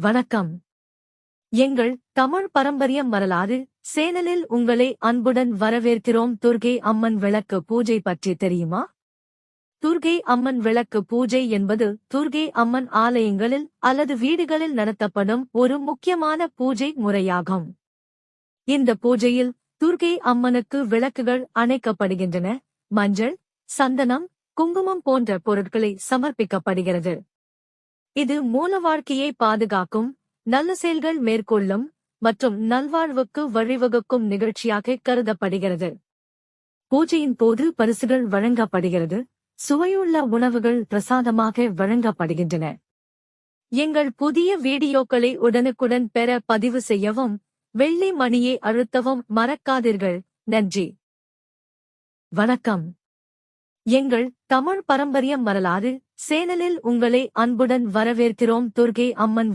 வணக்கம். எங்கள் தமிழ் பாரம்பரியம் வரலாறு சேனலில் உங்களை அன்புடன் வரவேற்கிறோம். துர்க்கை அம்மன் விளக்கு பூஜை பற்றி தெரியுமா? துர்க்கை அம்மன் விளக்கு பூஜை என்பது துர்க்கை அம்மன் ஆலயங்களில் அல்லது வீடுகளில் நடத்தப்படும் ஒரு முக்கியமான பூஜை முறையாகும். இந்த பூஜையில் துர்க்கை அம்மனுக்கு விளக்குகள் அணைக்கப்படுகின்றன. மஞ்சள், சந்தனம், குங்குமம் போன்ற பொருட்களை சமர்ப்பிக்கப்படுகிறது. இது மூல வாழ்க்கையை பாதுகாக்கும், நல்ல செயல்கள் மேற்கொள்ளும் மற்றும் நல்வாழ்வுக்கு வழிவகுக்கும் நிகழ்ச்சியாக கருதப்படுகிறது. பூஜையின் போது பரிசுகள் வழங்கப்படுகிறது. சுவையுள்ள உணவுகள் பிரசாதமாக வழங்கப்படுகின்றன. எங்கள் புதிய வீடியோக்களை உடனுக்குடன் பெற பதிவு செய்யவும், வெள்ளி மணியை அழுத்தவும் மறக்காதீர்கள். நன்றி. வணக்கம். எங்கள் தமிழ் பாரம்பரியம் வரலாறு சேனலில் உங்களை அன்புடன் வரவேற்கிறோம். துர்க்கை அம்மன்